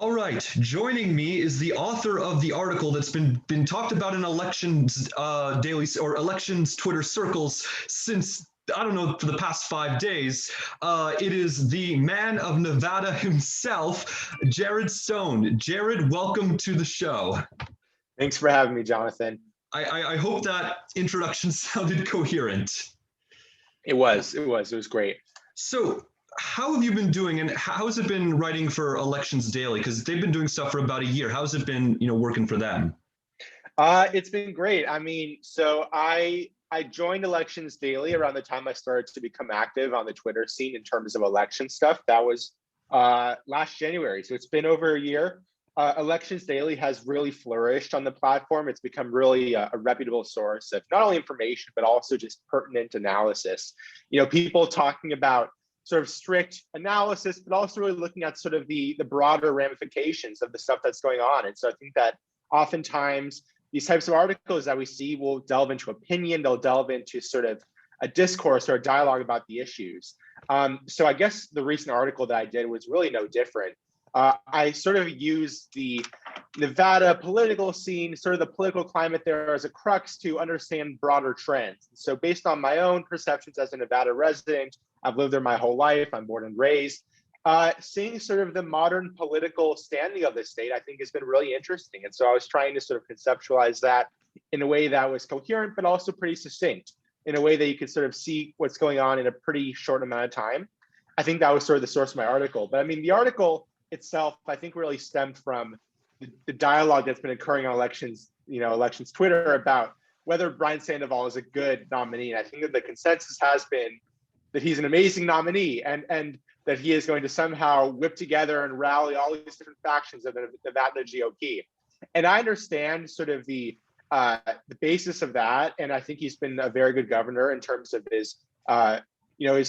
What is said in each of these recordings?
All right, joining me is the author of the article that's been talked about in elections daily or elections Twitter circles since I don't know for the past 5 days. It is the man of Nevada himself, Jared Stone. Jared, welcome to the show. Thanks for having me, Jonathan. I hope that introduction sounded coherent. It was great. So, how have you been doing, and how has it been writing for Elections Daily? Because they've been doing stuff for about a year. How's it been, working for them? It's been great. I mean, so I joined Elections Daily around the time I started to become active on the Twitter scene in terms of election stuff. That was last January. So it's been over a year. Elections Daily has really flourished on the platform. It's become really a reputable source of not only information, but also just pertinent analysis. People talking about sort of strict analysis, but also really looking at sort of the broader ramifications of the stuff that's going on. And so I think that oftentimes these types of articles that we see will delve into opinion, they'll delve into sort of a discourse or a dialogue about the issues. So I guess the recent article that I did was really no different. I sort of used the Nevada political scene, sort of the political climate there as a crux to understand broader trends. So based on my own perceptions as a Nevada resident, I've lived there my whole life, I'm born and raised, seeing sort of the modern political standing of the state, I think has been really interesting. And so I was trying to sort of conceptualize that in a way that was coherent, but also pretty succinct, in a way that you could sort of see what's going on in a pretty short amount of time. I think that was sort of the source of my article. But I mean, the article itself, I think really stemmed from the dialogue that's been occurring on elections Twitter about whether Brian Sandoval is a good nominee. And I think that the consensus has been that he's an amazing nominee and that he is going to somehow whip together and rally all these different factions of the Nevada GOP. And I understand sort of the basis of that. And I think he's been a very good governor in terms of his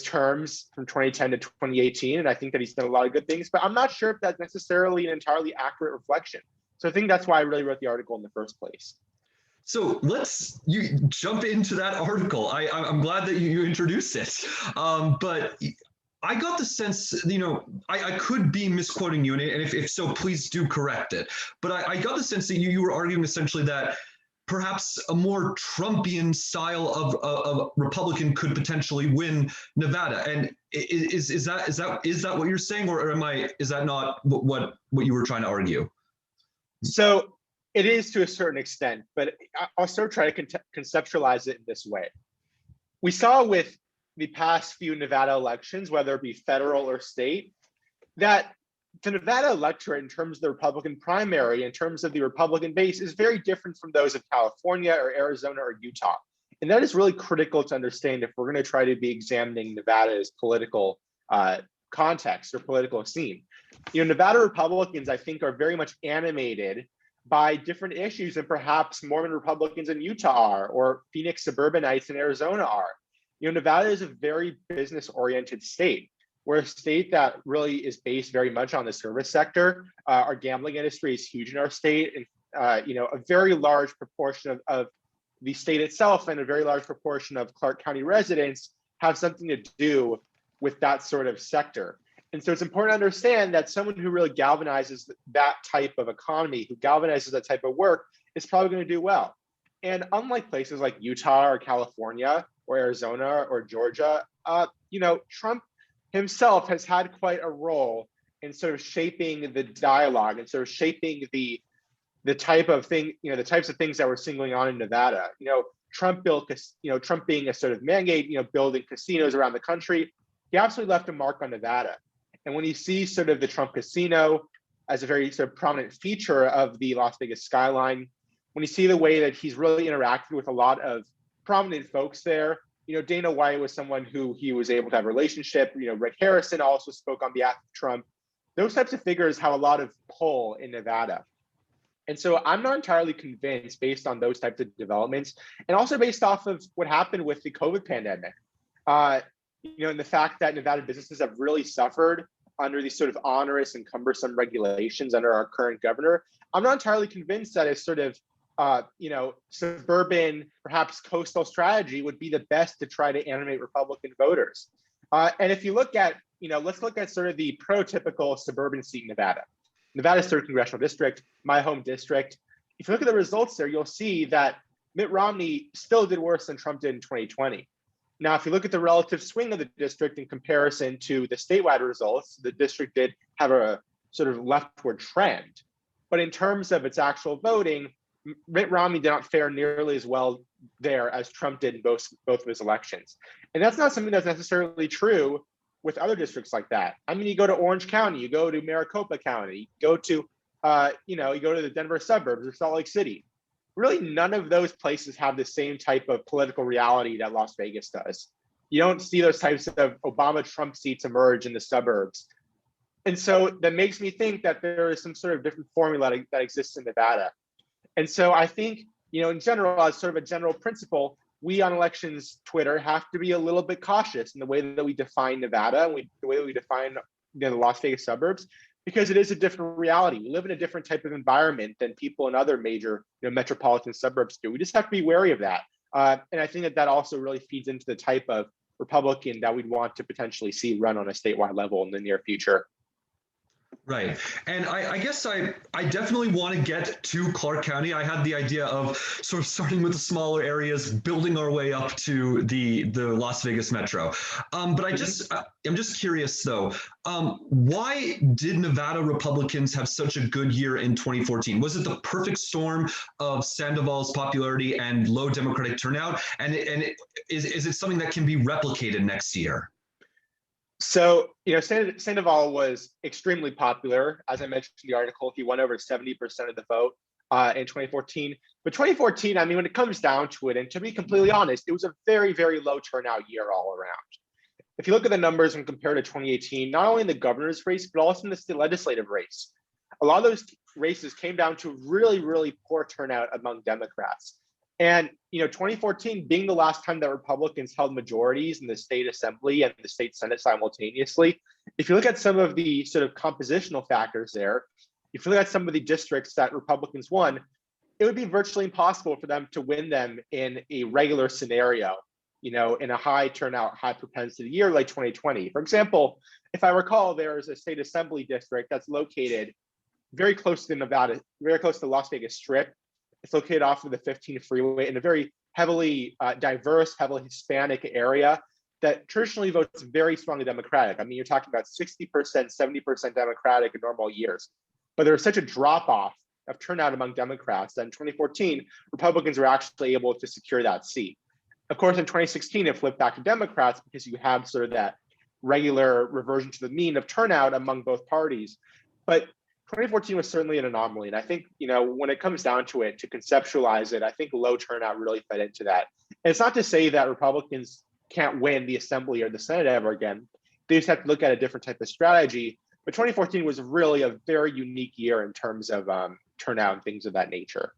terms from 2010 to 2018. And I think that he's done a lot of good things, but I'm not sure if that's necessarily an entirely accurate reflection. So I think that's why I really wrote the article in the first place. So you jump into that article. I'm glad that you introduced it. But I got the sense, I could be misquoting you, and if so, please do correct it. But I got the sense that you were arguing essentially that perhaps a more Trumpian style of Republican could potentially win Nevada. And is that what you're saying, or is that not what you were trying to argue? So it is to a certain extent, but I'll sort of try to conceptualize it in this way. We saw with the past few Nevada elections, whether it be federal or state, that the Nevada electorate in terms of the Republican primary, in terms of the Republican base, is very different from those of California or Arizona or Utah. And that is really critical to understand if we're going to try to be examining Nevada's political context or political scene. Nevada Republicans, I think, are very much animated by different issues than perhaps Mormon Republicans in Utah are, or Phoenix suburbanites in Arizona are. Nevada is a very business-oriented state. We're a state that really is based very much on the service sector. Our gambling industry is huge in our state, and a very large proportion of the state itself and a very large proportion of Clark County residents have something to do with that sort of sector. And so it's important to understand that someone who really galvanizes that type of economy, who galvanizes that type of work, is probably going to do well. And unlike places like Utah or California or Arizona or Georgia, Trump himself has had quite a role in sort of shaping the dialogue and sort of shaping the type of thing, the types of things that we're seeing going on in Nevada. Trump being a sort of mandate, building casinos around the country, he absolutely left a mark on Nevada. And when you see sort of the Trump casino as a very sort of prominent feature of the Las Vegas skyline, when you see the way that he's really interacted with a lot of prominent folks there, Dana White was someone who he was able to have a relationship. Rick Harrison also spoke on behalf of Trump. Those types of figures have a lot of pull in Nevada. And so I'm not entirely convinced based on those types of developments, and also based off of what happened with the COVID pandemic. And the fact that Nevada businesses have really suffered under these sort of onerous and cumbersome regulations under our current governor. I'm not entirely convinced that a sort of suburban, perhaps coastal strategy would be the best to try to animate Republican voters. And if you look at, let's look at sort of the prototypical suburban seat in Nevada. Nevada's 3rd congressional district, my home district. If you look at the results there, you'll see that Mitt Romney still did worse than Trump did in 2020. Now, if you look at the relative swing of the district in comparison to the statewide results, the district did have a sort of leftward trend. But in terms of its actual voting, Mitt Romney did not fare nearly as well there as Trump did in both of his elections. And that's not something that's necessarily true with other districts like that. I mean, you go to Orange County, you go to Maricopa County, you go to you go to the Denver suburbs or Salt Lake City. Really, none of those places have the same type of political reality that Las Vegas does. You don't see those types of Obama-Trump seats emerge in the suburbs. And so that makes me think that there is some sort of different formula that exists in Nevada. And so I think, in general, as sort of a general principle, we on elections Twitter have to be a little bit cautious in the way that we define Nevada and the way that we define the Las Vegas suburbs, because it is a different reality. We live in a different type of environment than people in other major metropolitan suburbs do. We just have to be wary of that. And I think that also really feeds into the type of Republican that we'd want to potentially see run on a statewide level in the near future. Right. And I guess I definitely want to get to Clark County. I had the idea of sort of starting with the smaller areas, building our way up to the Las Vegas metro. But I'm just curious though, why did Nevada Republicans have such a good year in 2014? Was it the perfect storm of Sandoval's popularity and low Democratic turnout? And is it something that can be replicated next year? So, Sandoval was extremely popular. As I mentioned in the article, he won over 70% of the vote in 2014. But 2014, I mean, when it comes down to it, and to be completely honest, it was a very, very low turnout year all around. If you look at the numbers and compare to 2018, not only in the governor's race, but also in the state legislative race, a lot of those races came down to really, really poor turnout among Democrats. And 2014 being the last time that Republicans held majorities in the state assembly and the state senate simultaneously, if you look at some of the sort of compositional factors there, if you look at some of the districts that Republicans won, it would be virtually impossible for them to win them in a regular scenario, in a high turnout, high propensity year like 2020. For example, if I recall, there's a state assembly district that's located very close to Nevada, very close to the Las Vegas Strip. It's located off of the 15 freeway in a very heavily diverse, heavily Hispanic area that traditionally votes very strongly Democratic. I mean, you're talking about 60%, 70% Democratic in normal years. But there was such a drop-off of turnout among Democrats that in 2014, Republicans were actually able to secure that seat. Of course, in 2016, it flipped back to Democrats because you had sort of that regular reversion to the mean of turnout among both parties. But 2014 was certainly an anomaly. And I think, when it comes down to it, to conceptualize it, I think low turnout really fed into that. And it's not to say that Republicans can't win the assembly or the Senate ever again. They just have to look at a different type of strategy. But 2014 was really a very unique year in terms of turnout and things of that nature.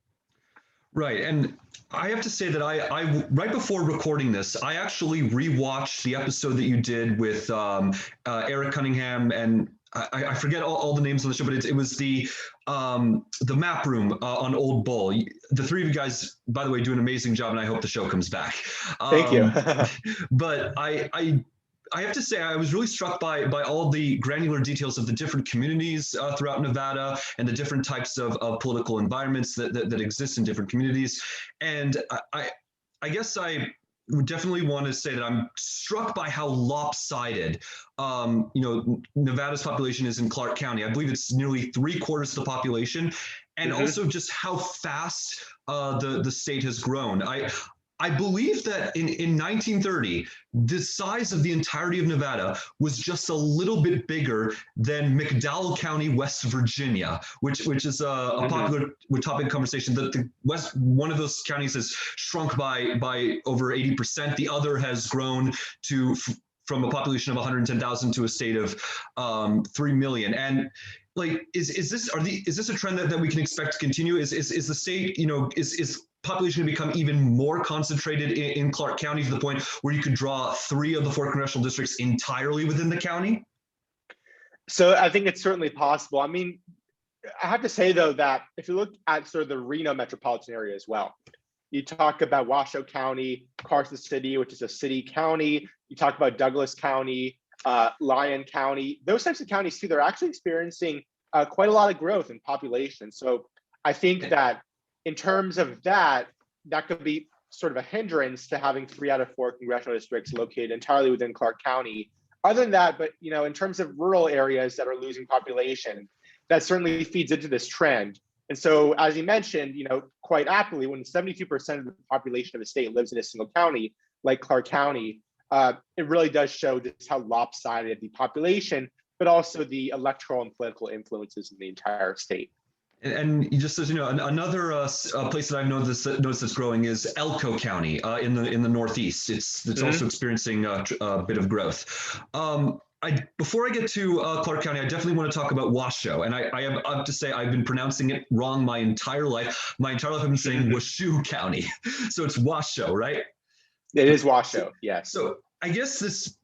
Right. And I have to say that I right before recording this, I actually rewatched the episode that you did with Eric Cunningham, and I forget all the names of the show, but it was the map room on Old Bull. The three of you guys, by the way, do an amazing job, and I hope the show comes back. Thank you. But I have to say, I was really struck by all the granular details of the different communities throughout Nevada and the different types of political environments that exist in different communities. And I guess I would definitely want to say that I'm struck by how lopsided, Nevada's population is in Clark County. I believe it's nearly 3/4 of the population, and also just how fast the state has grown. I believe that in 1930, the size of the entirety of Nevada was just a little bit bigger than McDowell County, West Virginia, which is a popular topic of conversation. The West, one of those counties has shrunk by over 80%. The other has grown from a population of 110,000 to a state of 3 million. And is this a trend that we can expect to continue? Is the state, is population to become even more concentrated in Clark County to the point where you could draw 3 of the 4 congressional districts entirely within the county? So I think it's certainly possible. I mean, I have to say, though, that if you look at sort of the Reno metropolitan area as well, you talk about Washoe County, Carson City, which is a city county. You talk about Douglas County, Lyon County. Those types of counties, too, they're actually experiencing quite a lot of growth in population. So I think that in terms of that, that could be sort of a hindrance to having 3 out of 4 congressional districts located entirely within Clark County. Other than that, but in terms of rural areas that are losing population, that certainly feeds into this trend. And so, as you mentioned, quite aptly, when 72% of the population of a state lives in a single county, like Clark County, it really does show just how lopsided the population, but also the electoral and political influences in the entire state. And just as another place that I've noticed that's growing is Elko County in the Northeast. It's also experiencing a bit of growth. Before I get to Clark County, I definitely want to talk about Washoe. And I have to say, I've been pronouncing it wrong my entire life. My entire life I've been saying Washoe County. So it's Washoe, right? It is Washoe, yes. So I guess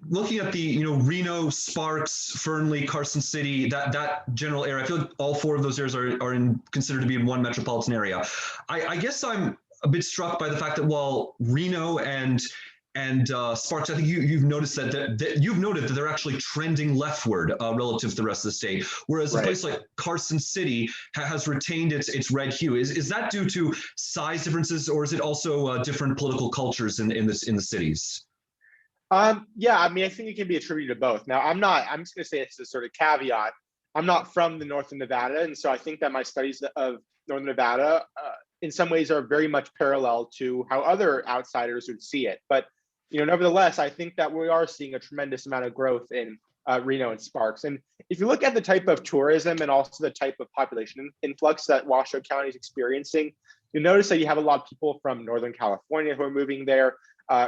looking at the Reno, Sparks, Fernley, Carson City, that general area, I feel like all 4 of those areas are considered to be in one metropolitan area. I guess I'm a bit struck by the fact that while Reno and Sparks, I think you've noticed that you've noted that they're actually trending leftward relative to the rest of the state, whereas a place like Carson City has retained its red hue. Is that due to size differences, or is it also different political cultures in the cities? Yeah, I mean, I think it can be attributed to both. Now, I'm just going to say it's a sort of caveat. I'm not from the north of Nevada. And so I think that my studies of Northern Nevada in some ways are very much parallel to how other outsiders would see it. But, nevertheless, I think that we are seeing a tremendous amount of growth in Reno and Sparks. And if you look at the type of tourism and also the type of population influx that Washoe County is experiencing, you'll notice that you have a lot of people from Northern California who are moving there.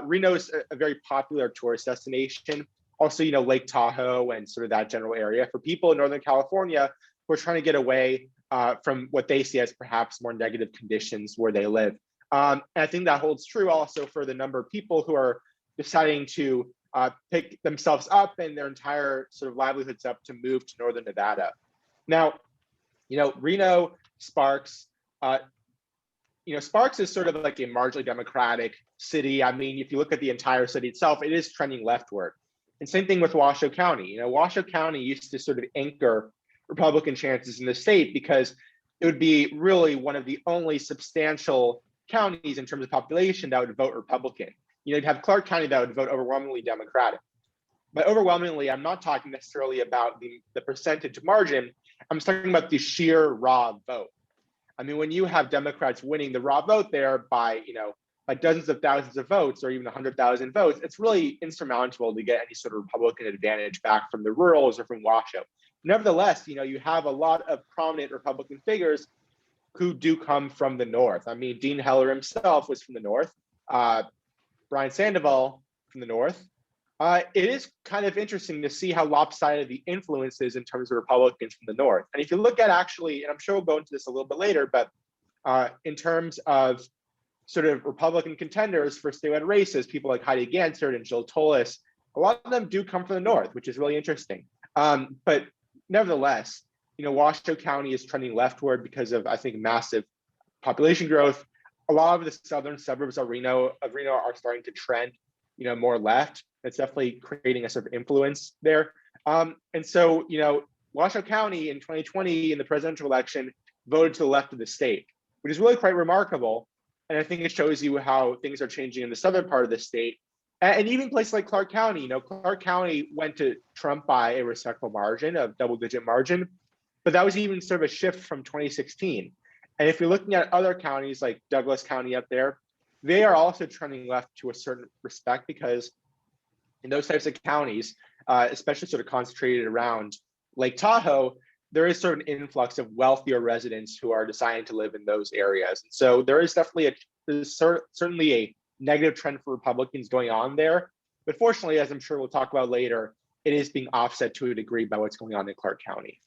Reno is a very popular tourist destination. Also, Lake Tahoe and sort of that general area for people in Northern California who are trying to get away from what they see as perhaps more negative conditions where they live. And I think that holds true also for the number of people who are deciding to pick themselves up and their entire sort of livelihoods up to move to Northern Nevada. Now, Reno, Sparks, Sparks is sort of like a marginally Democratic city. I mean, if you look at the entire city itself, it is trending leftward. And same thing with Washoe County. Washoe County used to sort of anchor Republican chances in the state because it would be really one of the only substantial counties in terms of population that would vote Republican. You'd have Clark County that would vote overwhelmingly Democratic. But overwhelmingly, I'm not talking necessarily about the percentage margin. I'm just talking about the sheer raw vote. I mean, when you have Democrats winning the raw vote there by, by dozens of thousands of votes or even 100,000 votes, it's really insurmountable to get any sort of Republican advantage back from the rurals or from Washoe. Nevertheless, you have a lot of prominent Republican figures who do come from the north. I mean, Dean Heller himself was from the north. Brian Sandoval from the north. It is kind of interesting to see how lopsided the influence is in terms of Republicans from the north. And if you look at actually, and I'm sure we'll go into this a little bit later, but in terms of sort of Republican contenders for statewide races, people like Heidi Gansert and Jill Tolis, a lot of them do come from the north, which is really interesting. But nevertheless, Washoe County is trending leftward because of, I think, massive population growth. A lot of the southern suburbs of Reno are starting to trend, more left. It's definitely creating a sort of influence there. And so, Washoe County in 2020 in the presidential election voted to the left of the state, which is really quite remarkable. And I think it shows you how things are changing in the southern part of the state. And even places like Clark County, Clark County went to Trump by a respectable margin, a double-digit margin, but that was even sort of a shift from 2016. And if you're looking at other counties like Douglas County up there, they are also trending left to a certain respect because in those types of counties, especially sort of concentrated around Lake Tahoe, there is sort of an influx of wealthier residents who are deciding to live in those areas. And so there is definitely certainly a negative trend for Republicans going on there. But fortunately, as I'm sure we'll talk about later, it is being offset to a degree by what's going on in Clark County.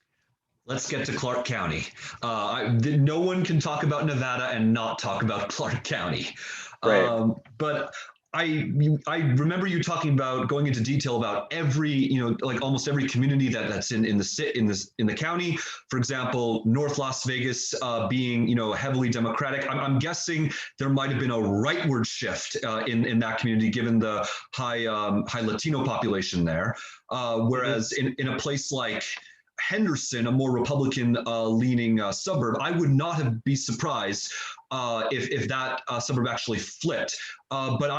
Let's get to Clark County. No one can talk about Nevada and not talk about Clark County. Right. But I remember you talking about going into detail about every, like almost every community that's in the county. For example, North Las Vegas being, heavily Democratic. I'm guessing there might have been a rightward shift in that community given the high Latino population there. Whereas in a place like Henderson, a more Republican leaning suburb, I would not have be surprised if that suburb actually flipped. But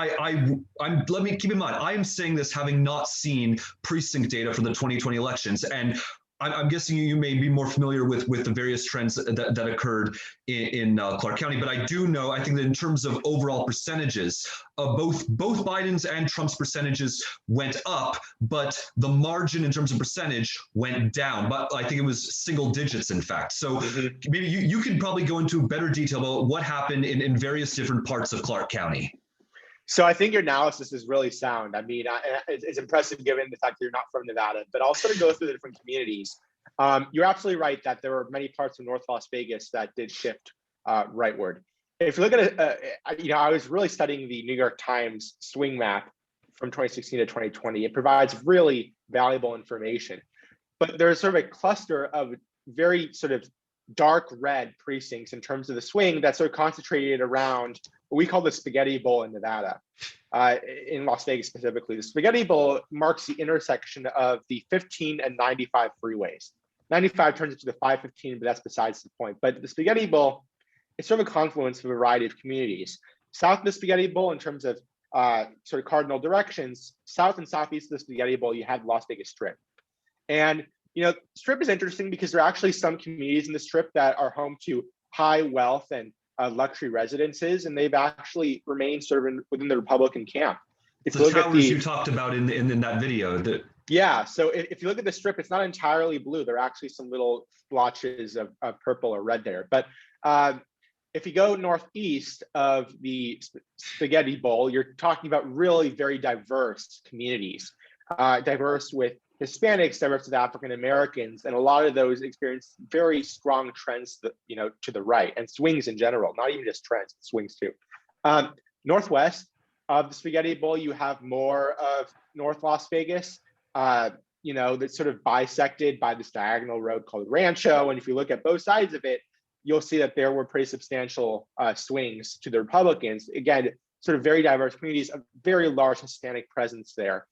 let me keep in mind, I am saying this having not seen precinct data for the 2020 elections, and I'm guessing you may be more familiar with the various trends that occurred in Clark County. But I do know, I think that in terms of overall percentages, both Biden's and Trump's percentages went up, but the margin in terms of percentage went down. But I think it was single digits, in fact. So maybe you could probably go into better detail about what happened in various different parts of Clark County. So I think your analysis is really sound. I mean, it's impressive given the fact that you're not from Nevada, but I'll sort of go through the different communities. You're absolutely right that there were many parts of North Las Vegas that did shift rightward. If you look at it, I was really studying the New York Times swing map from 2016 to 2020. It provides really valuable information, but there's sort of a cluster of very sort of dark red precincts in terms of the swing that's sort of concentrated around what we call the Spaghetti Bowl in Nevada, in Las Vegas specifically. The Spaghetti Bowl marks the intersection of the 15 and 95 freeways. 95 turns into the 515, but that's besides the point. But the Spaghetti Bowl is sort of a confluence of a variety of communities. South of the Spaghetti Bowl, in terms of sort of cardinal directions, south and southeast of the Spaghetti Bowl, you have Las Vegas Strip. And Strip is interesting because there are actually some communities in the Strip that are home to high wealth and luxury residences, and they've actually remained sort of within the Republican camp. If the towers you talked about in that video. Yeah, so if you look at the Strip, it's not entirely blue. There are actually some little splotches of purple or red there. But if you go northeast of the Spaghetti Bowl, you're talking about really very diverse communities, diverse with Hispanics, diverse with African Americans, and a lot of those experience very strong trends, to the right, and swings in general, not even just trends, swings too. Northwest of the Spaghetti Bowl, you have more of North Las Vegas, that's sort of bisected by this diagonal road called Rancho. And if you look at both sides of it, you'll see that there were pretty substantial swings to the Republicans. Again, sort of very diverse communities, a very large Hispanic presence there.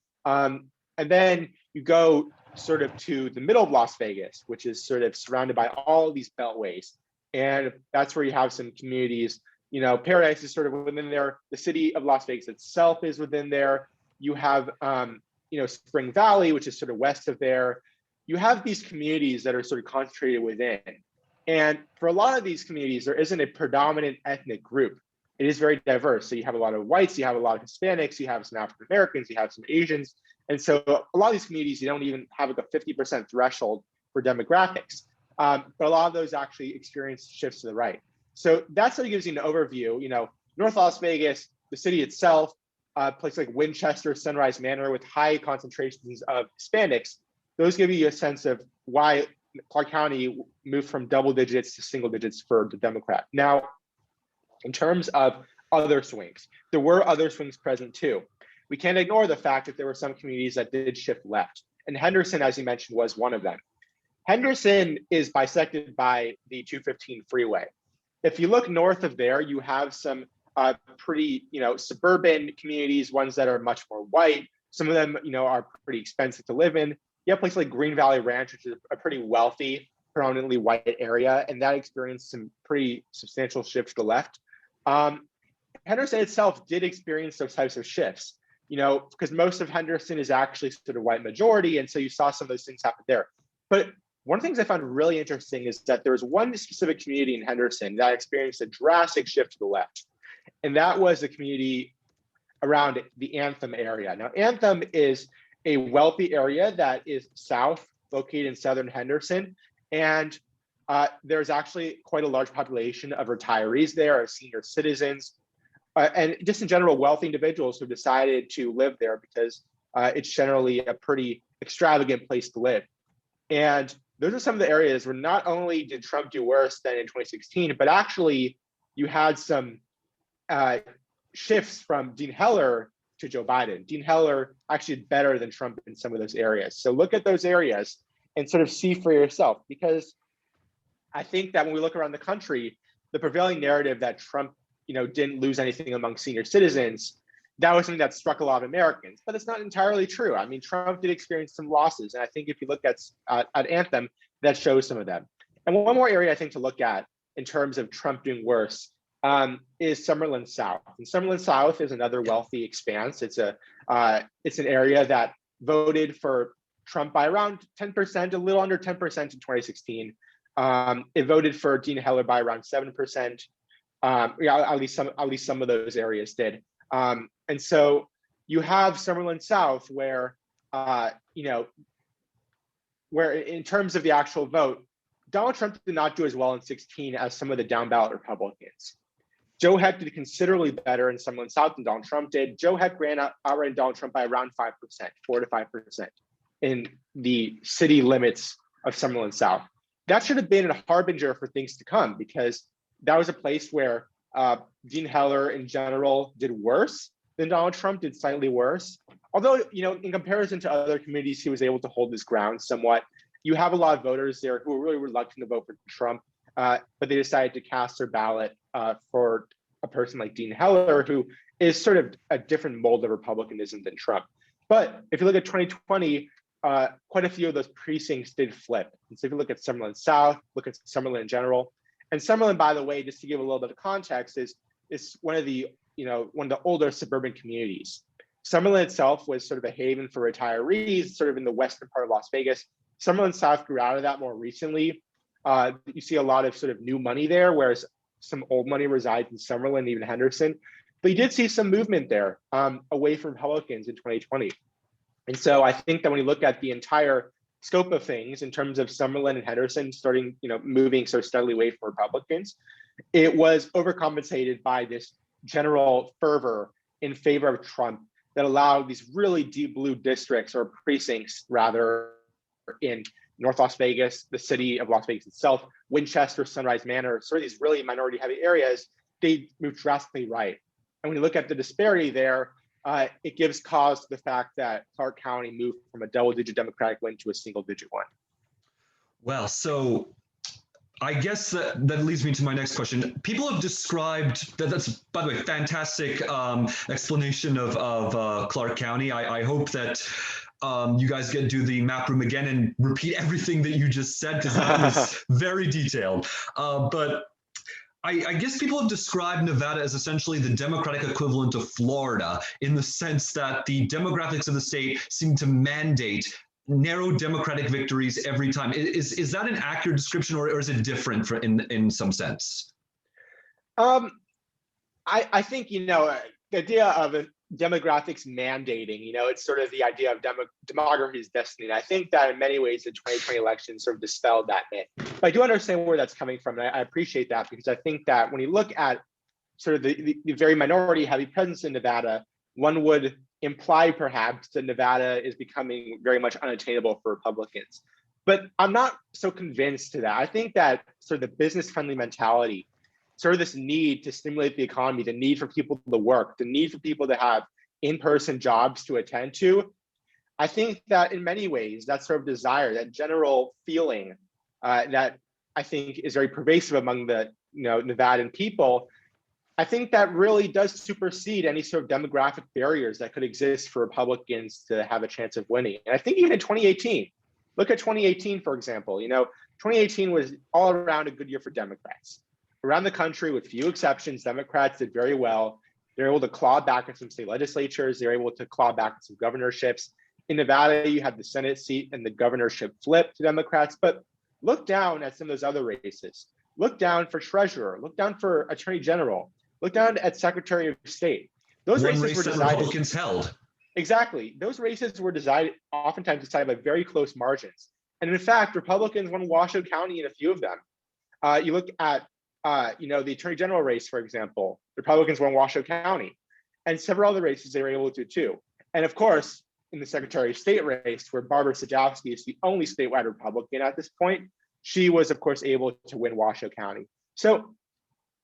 And then you go sort of to the middle of Las Vegas, which is sort of surrounded by all these beltways. And that's where you have some communities, Paradise is sort of within there. The city of Las Vegas itself is within there. You have, Spring Valley, which is sort of west of there. You have these communities that are sort of concentrated within. And for a lot of these communities, there isn't a predominant ethnic group. It is very diverse. So you have a lot of whites, you have a lot of Hispanics, you have some African Americans, you have some Asians. And so a lot of these communities, you don't even have like a 50% threshold for demographics. But a lot of those actually experience shifts to the right. So that sort of gives you an overview. North Las Vegas, the city itself, places like Winchester, Sunrise Manor with high concentrations of Hispanics, those give you a sense of why Clark County moved from double digits to single digits for the Democrat. Now, in terms of other swings, there were other swings present too. We can't ignore the fact that there were some communities that did shift left. And Henderson, as you mentioned, was one of them. Henderson is bisected by the 215 freeway. If you look north of there, you have some pretty, suburban communities, ones that are much more white. Some of them, are pretty expensive to live in. You have places like Green Valley Ranch, which is a pretty wealthy, predominantly white area, and that experienced some pretty substantial shifts to the left. Henderson itself did experience those types of shifts, because most of Henderson is actually sort of white majority, and so you saw some of those things happen there. But one of the things I found really interesting is that there was one specific community in Henderson that experienced a drastic shift to the left, and that was the community around the Anthem area. Now, Anthem is a wealthy area that is south, located in southern Henderson, and there's actually quite a large population of retirees there, senior citizens, and just in general, wealthy individuals who decided to live there because it's generally a pretty extravagant place to live. And those are some of the areas where not only did Trump do worse than in 2016, but actually you had some shifts from Dean Heller to Joe Biden. Dean Heller actually did better than Trump in some of those areas. So look at those areas and sort of see for yourself, because I think that when we look around the country, the prevailing narrative that Trump, didn't lose anything among senior citizens that was something that struck a lot of Americans, but it's not entirely true. I mean, Trump did experience some losses, and I think if you look at Anthem, that shows some of them. And one more area I think to look at in terms of Trump doing worse is Summerlin South. And Summerlin South is another wealthy expanse. It's an area that voted for Trump by around 10%, a little under 10% in 2016. It voted for Dean Heller by around 7%. At least some of those areas did. And so you have Summerlin South where, where in terms of the actual vote, Donald Trump did not do as well in 2016 as some of the down ballot Republicans. Joe Heck did considerably better in Summerlin South than Donald Trump did. Joe Heck outran Donald Trump by around 5%, 4 to 5% in the city limits of Summerlin South. That should have been a harbinger for things to come, because that was a place where Dean Heller in general did worse than Donald Trump, did slightly worse. Although, in comparison to other communities, he was able to hold his ground somewhat. You have a lot of voters there who were really reluctant to vote for Trump, but they decided to cast their ballot for a person like Dean Heller, who is sort of a different mold of republicanism than Trump. But if you look at 2020, quite a few of those precincts did flip. And so if you look at Summerlin South, look at Summerlin in general. And Summerlin, by the way, just to give a little bit of context, is one of the older suburban communities. Summerlin itself was sort of a haven for retirees, sort of in the western part of Las Vegas. Summerlin South grew out of that more recently. You see a lot of sort of new money there, whereas some old money resides in Summerlin, even Henderson. But you did see some movement there away from Republicans in 2020. And so I think that when you look at the entire scope of things in terms of Summerlin and Henderson starting, moving sort of steadily away from Republicans, it was overcompensated by this general fervor in favor of Trump that allowed these really deep blue districts, or precincts rather, in North Las Vegas, the city of Las Vegas itself, Winchester, Sunrise Manor, sort of these really minority heavy areas, they moved drastically right. And when you look at the disparity there, it gives cause to the fact that Clark County moved from a double-digit Democratic win to a single-digit one. Well, so I guess that leads me to my next question. People have described that's, by the way, fantastic explanation of Clark County. I hope that you guys do the map room again and repeat everything that you just said, because that was very detailed. But I guess people have described Nevada as essentially the Democratic equivalent of Florida, in the sense that the demographics of the state seem to mandate narrow Democratic victories every time. Is that an accurate description, or is it different in some sense? I think, the idea of demographics mandating, it's sort of the idea of demography's destiny. And I think that in many ways, the 2020 election sort of dispelled that myth. But I do understand where that's coming from. And I appreciate that, because I think that when you look at sort of the very minority heavy presence in Nevada, one would imply perhaps that Nevada is becoming very much unattainable for Republicans. But I'm not so convinced to that. I think that sort of the business friendly mentality, sort of this need to stimulate the economy, the need for people to work, the need for people to have in-person jobs to attend to, I think that in many ways, that sort of desire, that general feeling that I think is very pervasive among the Nevadan people, I think that really does supersede any sort of demographic barriers that could exist for Republicans to have a chance of winning. And I think even in 2018, look at 2018, for example, 2018 was all around a good year for Democrats. Around the country, with few exceptions, Democrats did very well. They're able to claw back in some state legislatures. They're able to claw back in some governorships. In Nevada, you had the Senate seat and the governorship flip to Democrats. But look down at some of those other races. Look down for treasurer. Look down for attorney general. Look down at Secretary of State. Those races were decided. Republicans held. Exactly. Those races were oftentimes decided by very close margins. And in fact, Republicans won Washoe County in a few of them. You look at the attorney general race, for example, Republicans won Washoe County, and several other races they were able to too. And of course, in the Secretary of State race, where Barbara Sadowski is the only statewide Republican at this point, she was, of course, able to win Washoe County. So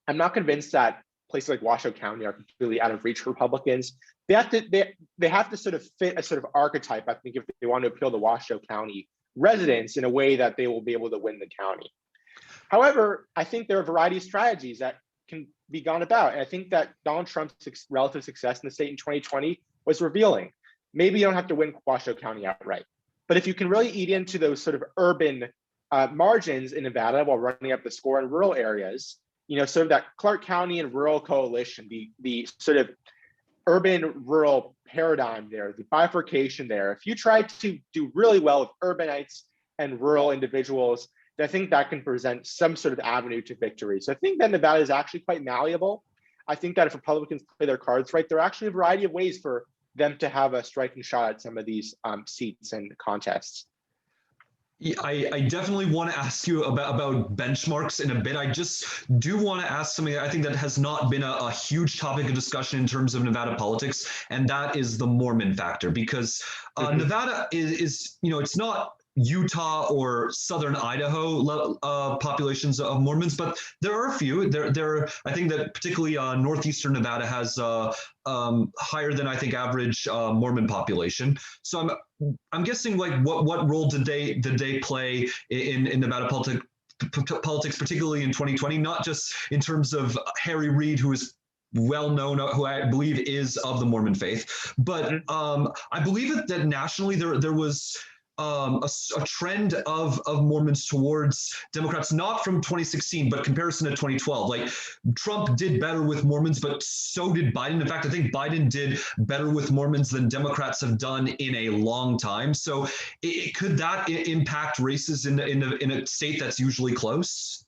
I'm not convinced that places like Washoe County are completely out of reach for Republicans. They have to sort of fit a sort of archetype, I think, if they want to appeal to Washoe County residents in a way that they will be able to win the county. However, I think there are a variety of strategies that can be gone about. And I think that Donald Trump's relative success in the state in 2020 was revealing. Maybe you don't have to win Washoe County outright, but if you can really eat into those sort of urban margins in Nevada while running up the score in rural areas, sort of that Clark County and rural coalition, the sort of urban rural paradigm there, the bifurcation there. If you try to do really well with urbanites and rural individuals, I think that can present some sort of avenue to victory. So I think that Nevada is actually quite malleable. I think that if Republicans play their cards right, there are actually a variety of ways for them to have a striking shot at some of these seats and contests. I definitely want to ask you about benchmarks in a bit. I just do want to ask something that I think that has not been a huge topic of discussion in terms of Nevada politics, and that is the Mormon factor. Because Nevada is, it's not Utah or southern Idaho populations of Mormons, but there are a few. I think that particularly northeastern Nevada has higher than I think average Mormon population. So I'm guessing like what role did they play in Nevada politics, particularly in 2020, not just in terms of Harry Reid, who is well known, who I believe is of the Mormon faith, but I believe that nationally there was a trend of Mormons towards Democrats, not from 2016, but comparison to 2012. Like Trump did better with Mormons, but so did Biden. In fact, I think Biden did better with Mormons than Democrats have done in a long time. So could that impact races in a state that's usually close?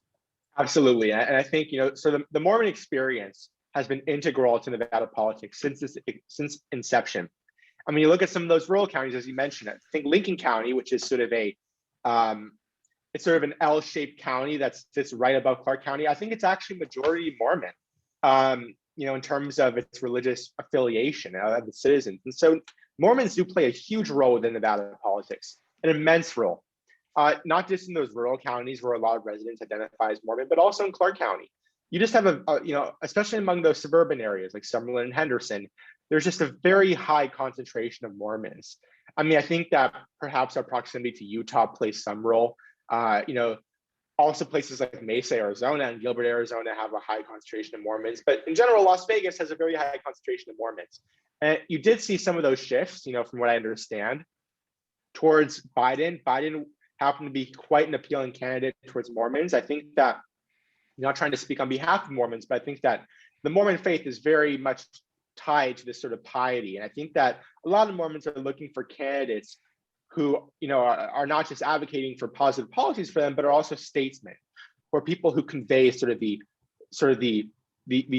Absolutely. And I think, so the Mormon experience has been integral to Nevada politics since inception. I mean, you look at some of those rural counties, as you mentioned. I think Lincoln County, which is sort of it's sort of an L-shaped county that sits right above Clark County. I think it's actually majority Mormon, in terms of its religious affiliation of the citizens. And so Mormons do play a huge role within Nevada politics, an immense role, not just in those rural counties where a lot of residents identify as Mormon, but also in Clark County. You just have especially among those suburban areas like Summerlin and Henderson, there's just a very high concentration of Mormons. I mean, I think that perhaps our proximity to Utah plays some role. Also places like Mesa, Arizona and Gilbert, Arizona have a high concentration of Mormons. But in general, Las Vegas has a very high concentration of Mormons. And you did see some of those shifts, from what I understand, towards Biden. Biden happened to be quite an appealing candidate towards Mormons. I think that, not trying to speak on behalf of Mormons, but I think that the Mormon faith is very much tied to this sort of piety. And I think that a lot of Mormons are looking for candidates who, are not just advocating for positive policies for them, but are also statesmen, or people who convey the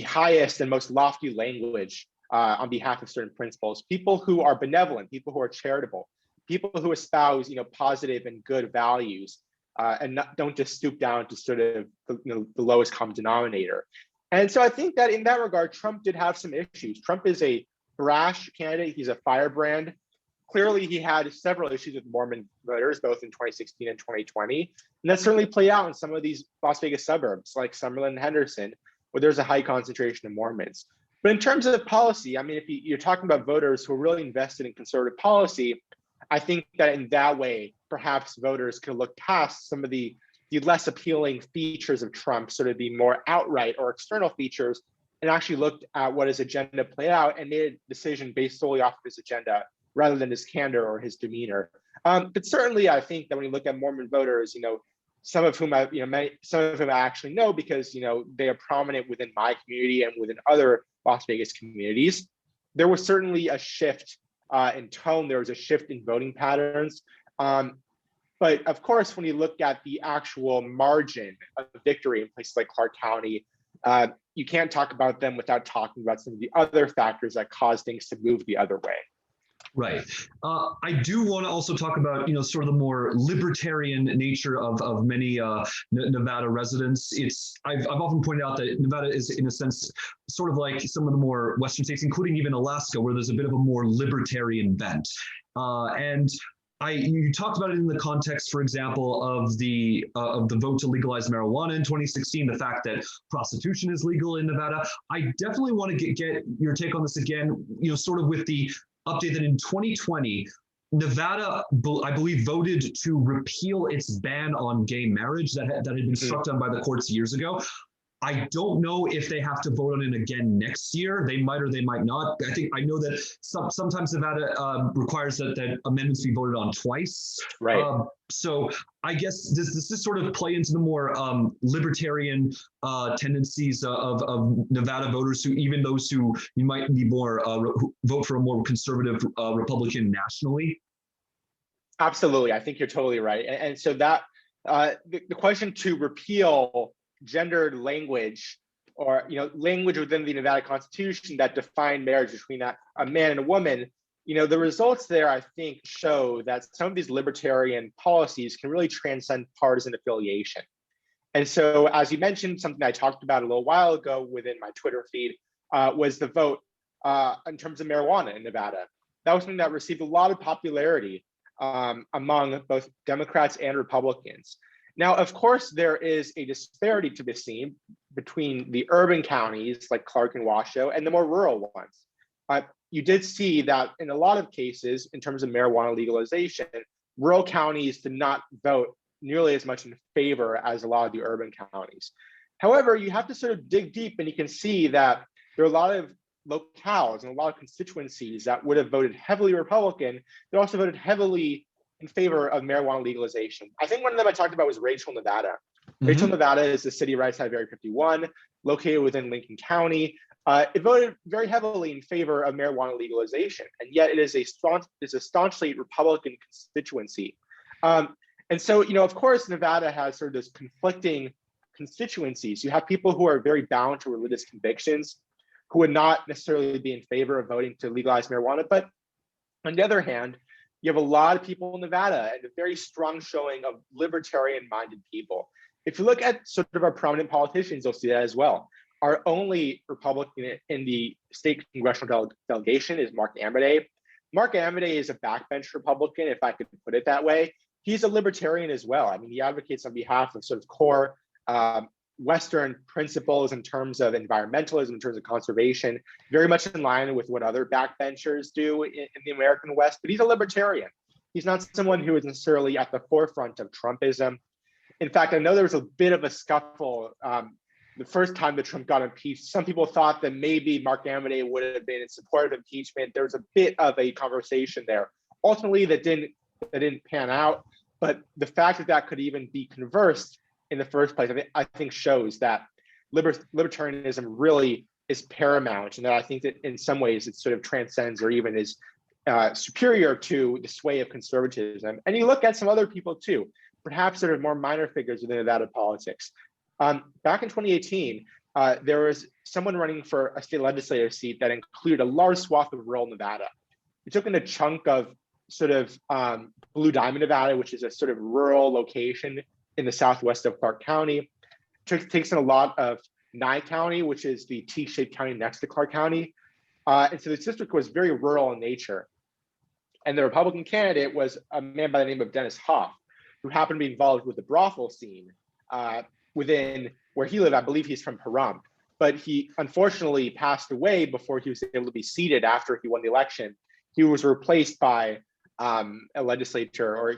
highest and most lofty language on behalf of certain principles, people who are benevolent, people who are charitable, people who espouse, positive and good values, and don't just stoop down to sort of the lowest common denominator. And so I think that in that regard, Trump did have some issues. Trump is a brash candidate. He's a firebrand. Clearly, he had several issues with Mormon voters, both in 2016 and 2020. And that certainly played out in some of these Las Vegas suburbs, like Summerlin and Henderson, where there's a high concentration of Mormons. But in terms of policy, I mean, if you're talking about voters who are really invested in conservative policy, I think that in that way, perhaps voters could look past some of the less appealing features of Trump, sort of the more outright or external features, and actually looked at what his agenda played out and made a decision based solely off of his agenda rather than his candor or his demeanor. But certainly, I think that when you look at Mormon voters, some of whom I actually know because they are prominent within my community and within other Las Vegas communities. There was certainly a shift in tone. There was a shift in voting patterns. But of course, when you look at the actual margin of victory in places like Clark County, you can't talk about them without talking about some of the other factors that cause things to move the other way. Right. I do want to also talk about, sort of the more libertarian nature of many Nevada residents. I've often pointed out that Nevada is, in a sense, sort of like some of the more Western states, including even Alaska, where there's a bit of a more libertarian bent. You talked about it in the context, for example, of the vote to legalize marijuana in 2016, the fact that prostitution is legal in Nevada. I definitely want to get your take on this again, sort of with the update that in 2020, Nevada, I believe, voted to repeal its ban on gay marriage that had been struck down by the courts years ago. I don't know if they have to vote on it again next year. They might or they might not. I know that sometimes Nevada requires that amendments be voted on twice. Right. So I guess does this sort of play into the more libertarian tendencies of Nevada voters, who even those who you might be more who vote for a more conservative Republican nationally? Absolutely. I think you're totally right. And so that the question to repeal gendered language, or language within the Nevada Constitution that defined marriage between a man and a woman, the results there, I think, show that some of these libertarian policies can really transcend partisan affiliation. And so, as you mentioned, something I talked about a little while ago within my Twitter feed was the vote in terms of marijuana in Nevada. That was something that received a lot of popularity among both Democrats and Republicans. Now, of course, there is a disparity to be seen between the urban counties like Clark and Washoe and the more rural ones. You did see that in a lot of cases, in terms of marijuana legalization, rural counties did not vote nearly as much in favor as a lot of the urban counties. However, you have to sort of dig deep, and you can see that there are a lot of locales and a lot of constituencies that would have voted heavily Republican that also voted heavily in favor of marijuana legalization. I think one of them I talked about was Rachel, Nevada. Rachel, Nevada is the city right outside of Area 51, located within Lincoln County. It voted very heavily in favor of marijuana legalization, and yet it is a staunchly Republican constituency. And so, of course, Nevada has sort of this conflicting constituencies. You have people who are very bound to religious convictions, who would not necessarily be in favor of voting to legalize marijuana. But on the other hand, you have a lot of people in Nevada and a very strong showing of libertarian-minded people. If you look at sort of our prominent politicians, you'll see that as well. Our only Republican in the state congressional delegation is Mark Amodei. Mark Amodei is a backbench Republican, if I could put it that way. He's a libertarian as well. I mean, he advocates on behalf of sort of core Western principles in terms of environmentalism, in terms of conservation, very much in line with what other backbenchers do in the American West, but he's a libertarian. He's not someone who is necessarily at the forefront of Trumpism. In fact, I know there was a bit of a scuffle the first time that Trump got impeached. Some people thought that maybe Mark Amodei would have been in support of impeachment. There was a bit of a conversation there. Ultimately, that didn't pan out, but the fact that that could even be conversed in the first place, I think shows that libertarianism really is paramount, and that I think that in some ways it sort of transcends or even is superior to the sway of conservatism. And you look at some other people too, perhaps sort of more minor figures within Nevada politics. Back in 2018, there was someone running for a state legislative seat that included a large swath of rural Nevada. It took in a chunk of sort of Blue Diamond, Nevada, which is a sort of rural location in the southwest of Clark County. Takes in a lot of Nye County, which is the T-shaped county next to Clark County. And so the district was very rural in nature. And the Republican candidate was a man by the name of Dennis Hoff, who happened to be involved with the brothel scene within where he lived. I believe he's from Pahrump, but he unfortunately passed away before he was able to be seated after he won the election. He was replaced by a legislator, or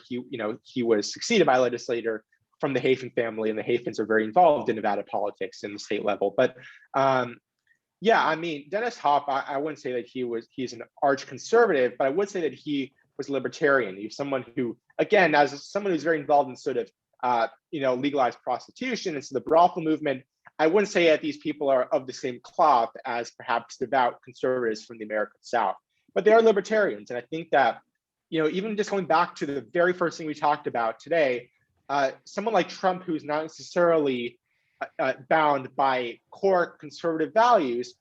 he was succeeded by a legislator from the Hafen family, and the Hafens are very involved in Nevada politics in the state level. But yeah, I mean, Dennis Hoff, I wouldn't say that he's an arch conservative, but I would say that he was libertarian. He's someone who, again, as someone who's very involved in sort of legalized prostitution and so the brothel movement, I wouldn't say that these people are of the same cloth as perhaps devout conservatives from the American South, but they are libertarians. And I think that, even just going back to the very first thing we talked about today, someone like Trump, who's not necessarily bound by core conservative values,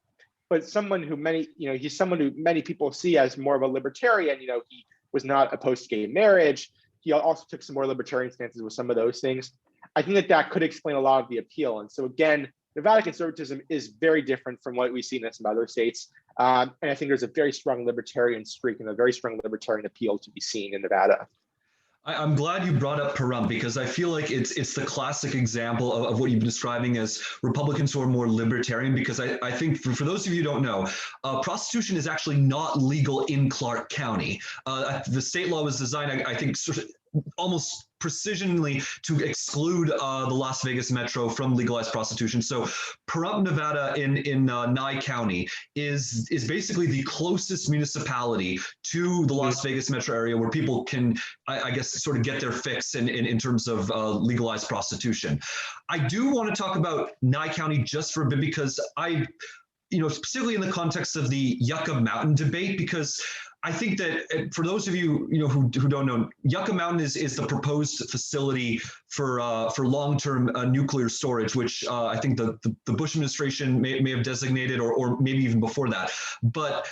but someone who he's someone who many people see as more of a libertarian. He was not opposed to gay marriage. He also took some more libertarian stances with some of those things. I think that could explain a lot of the appeal. And so again, Nevada conservatism is very different from what we see in some other states. And I think there's a very strong libertarian streak and a very strong libertarian appeal to be seen in Nevada. I'm glad you brought up Pahrump, because I feel like it's the classic example of what you've been describing as Republicans who are more libertarian, because I think for those of you who don't know, prostitution is actually not legal in Clark County. The state law was designed, I think, sort of almost precisionally to exclude the Las Vegas metro from legalized prostitution. So Pahrump, Nevada in Nye County is basically the closest municipality to the Las Vegas metro area where people can, I guess, sort of get their fix in terms of legalized prostitution. I do want to talk about Nye County just for a bit because specifically in the context of the Yucca Mountain debate, because I think that for those of you, who don't know, Yucca Mountain is the proposed facility for long-term nuclear storage, which I think the Bush administration may have designated, or maybe even before that. But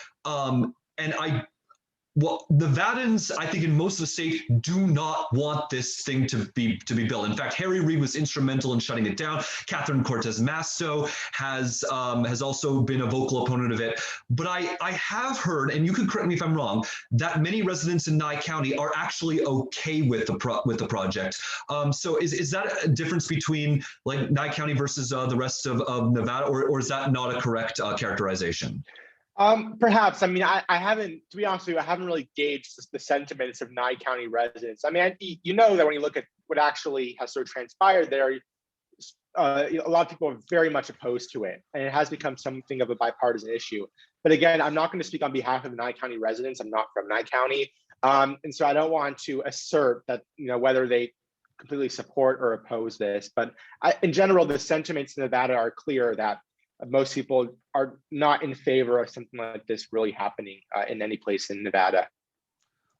well, Nevadans, I think in most of the state, do not want this thing to be built. In fact, Harry Reid was instrumental in shutting it down. Catherine Cortez Masto has also been a vocal opponent of it. But I have heard, and you can correct me if I'm wrong, that many residents in Nye County are actually okay with the project. So is that a difference between like Nye County versus the rest of Nevada, or is that not a correct characterization? Perhaps. I mean, I haven't, to be honest with you, I haven't really gauged the sentiments of Nye County residents. I mean, you know that when you look at what actually has sort of transpired there, a lot of people are very much opposed to it, and it has become something of a bipartisan issue. But again, I'm not going to speak on behalf of Nye County residents. I'm not from Nye County, and so I don't want to assert that whether they completely support or oppose this. But in general, the sentiments in Nevada are clear that most people are not in favor of something like this really happening in any place in Nevada.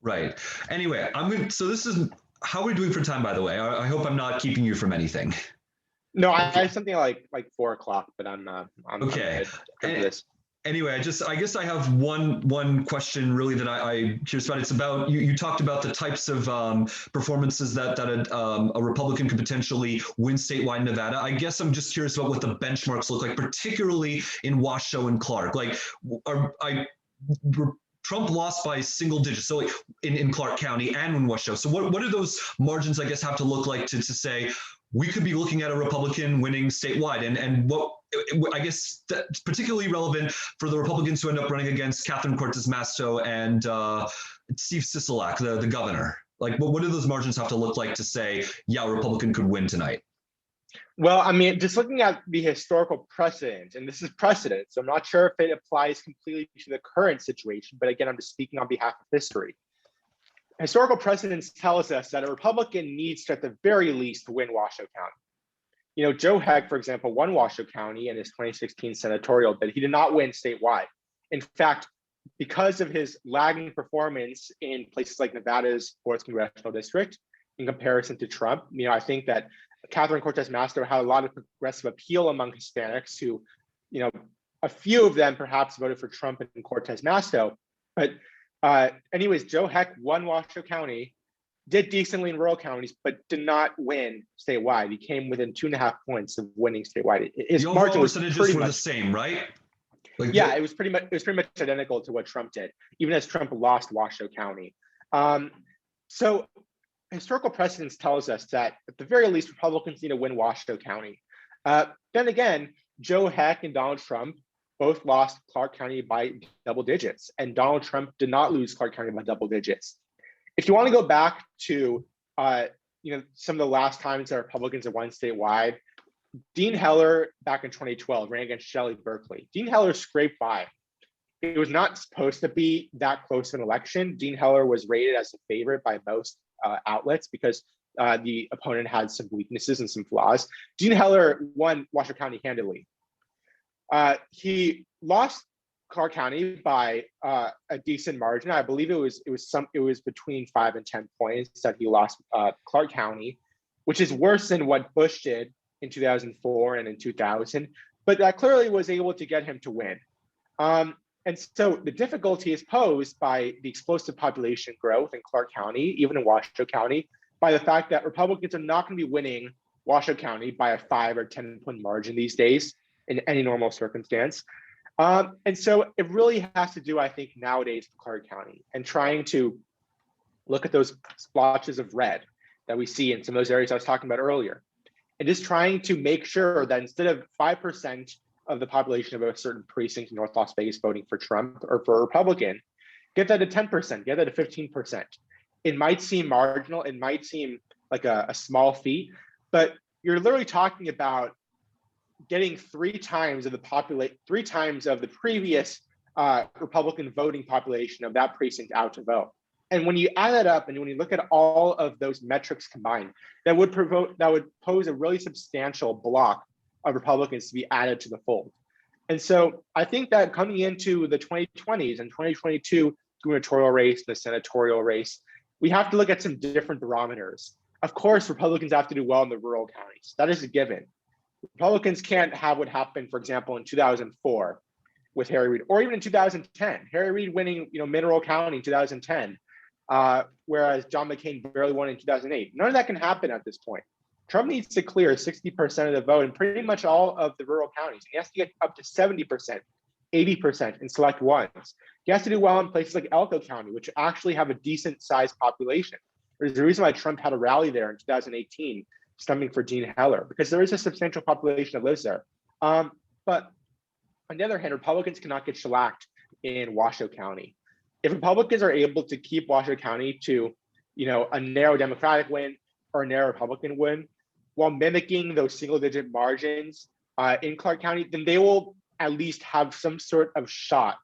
Right. Anyway, so this is, how are we doing for time, by the way? I hope I'm not keeping you from anything. No, I have something like 4 o'clock, but I'm okay. good for this. Anyway, I guess I have one question really that I'm curious about. It's about, you talked about the types of performances that a Republican could potentially win statewide in Nevada. I guess I'm just curious about what the benchmarks look like, particularly in Washoe and Clark. Like, Trump lost by single digits, so like in Clark County and in Washoe. So what do those margins, I guess, have to look like to say we could be looking at a Republican winning statewide? And what, I guess that's particularly relevant for the Republicans who end up running against Catherine Cortez Masto and Steve Sisolak, the governor. Like, what do those margins have to look like to say, yeah, a Republican could win tonight? Well, I mean, just looking at the historical precedent, and this is precedent, so I'm not sure if it applies completely to the current situation, but again, I'm just speaking on behalf of history. Historical precedents tells us that a Republican needs to, at the very least, win Washoe County. Joe Heck, for example, won Washoe County in his 2016 senatorial, but he did not win statewide. In fact, because of his lagging performance in places like Nevada's 4th congressional district, in comparison to Trump, I think that Catherine Cortez Masto had a lot of progressive appeal among Hispanics who, a few of them perhaps voted for Trump and Cortez Masto. But anyways, Joe Heck won Washoe County, did decently in rural counties, but did not win statewide. He came within 2.5 points of winning statewide. His the margin was percentages were the same, right? Like, yeah, it was pretty much identical to what Trump did, even as Trump lost Washoe County. So historical precedence tells us that at the very least, Republicans need to win Washoe County. Then again, Joe Heck and Donald Trump both lost Clark County by double digits, and Donald Trump did not lose Clark County by double digits. If you want to go back to some of the last times that Republicans have won statewide, Dean Heller back in 2012 ran against Shelley Berkeley. Dean Heller scraped by. It was not supposed to be that close an election. Dean Heller was rated as a favorite by most outlets because the opponent had some weaknesses and some flaws. Dean Heller won Washoe County handily. He lost Clark County by a decent margin. I believe it was between 5 and 10 points that he lost Clark County, which is worse than what Bush did in 2004 and in 2000. But that clearly was able to get him to win. And so the difficulty is posed by the explosive population growth in Clark County, even in Washoe County, by the fact that Republicans are not going to be winning Washoe County by a 5 or 10 point margin these days in any normal circumstance. And so it really has to do, I think, nowadays with Clark County and trying to look at those splotches of red that we see in some of those areas I was talking about earlier, and just trying to make sure that instead of 5% of the population of a certain precinct in North Las Vegas voting for Trump or for a Republican, get that to 10%, get that to 15%. it might seem marginal, it might seem like a small feat, but you're literally talking about getting three times of the previous Republican voting population of that precinct out to vote. And when you add that up, and when you look at all of those metrics combined, that would pose a really substantial block of Republicans to be added to the fold. And so I think that coming into the 2020s and 2022 gubernatorial race, the senatorial race, we have to look at some different barometers. Of course, Republicans have to do well in the rural counties. That is a given. Republicans can't have what happened, for example, in 2004 with Harry Reid, or even in 2010. Harry Reid winning, Mineral County in 2010, whereas John McCain barely won in 2008. None of that can happen at this point. Trump needs to clear 60% of the vote in pretty much all of the rural counties. He has to get up to 70%, 80% in select ones. He has to do well in places like Elko County, which actually have a decent sized population. There's a reason why Trump had a rally there in 2018, stumping for Dean Heller, because there is a substantial population that lives there. But on the other hand, Republicans cannot get shellacked in Washoe County. If Republicans are able to keep Washoe County to, a narrow Democratic win or a narrow Republican win, while mimicking those single-digit margins in Clark County, then they will at least have some sort of shot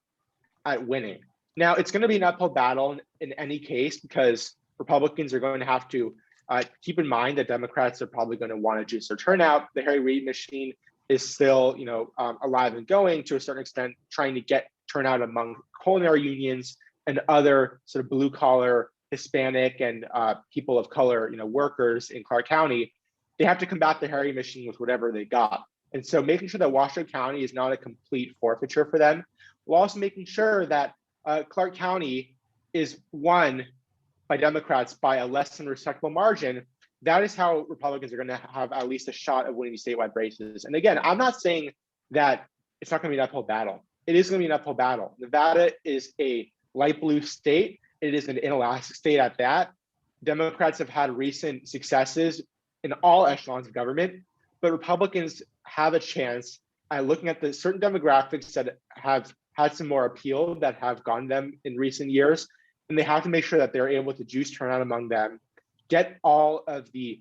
at winning. Now, it's going to be an uphill battle in any case, because Republicans are going to have to keep in mind that Democrats are probably going to want to juice their turnout. The Harry Reid machine is still, alive and going to a certain extent, trying to get turnout among culinary unions and other sort of blue-collar Hispanic and people of color, workers in Clark County. They have to combat the Harry machine with whatever they got. And so making sure that Washoe County is not a complete forfeiture for them, while also making sure that Clark County is won by Democrats by a less than respectable margin. That is how Republicans are going to have at least a shot of winning these statewide races. And again, I'm not saying that it's not going to be an uphill battle. It is going to be an uphill battle. Nevada is a light blue state. It is an inelastic state at that. Democrats have had recent successes in all echelons of government, but Republicans have a chance at looking at the certain demographics that have had some more appeal, that have gotten them in recent years, and they have to make sure that they're able to juice turnout among them, get all of the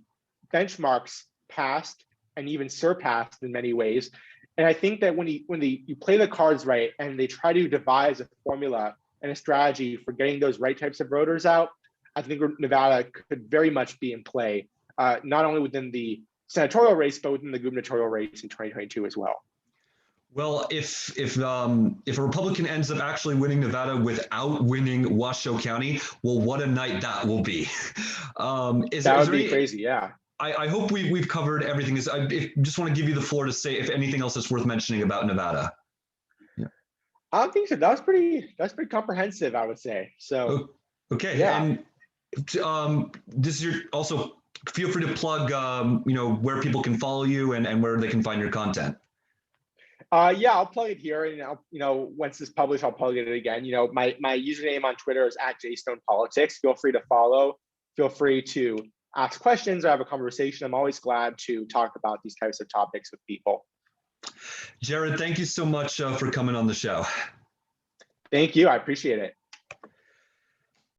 benchmarks passed and even surpassed in many ways. And I think that when you play the cards right and they try to devise a formula and a strategy for getting those right types of voters out, I think Nevada could very much be in play, not only within the senatorial race, but within the gubernatorial race in 2022 as well. Well, if a Republican ends up actually winning Nevada without winning Washoe County, well, what a night that will be. That would be crazy, yeah. I hope we've covered everything. I just want to give you the floor to say if anything else is worth mentioning about Nevada. Yeah. I don't think so. That's pretty comprehensive, I would say. So okay, yeah. And this is your also feel free to plug where people can follow you and where they can find your content. Yeah, I'll plug it here, and once it's published, I'll plug it again. My username on Twitter is @JStonePolitics. Feel free to follow. Feel free to ask questions or have a conversation. I'm always glad to talk about these types of topics with people. Jared, thank you so much for coming on the show. Thank you. I appreciate it.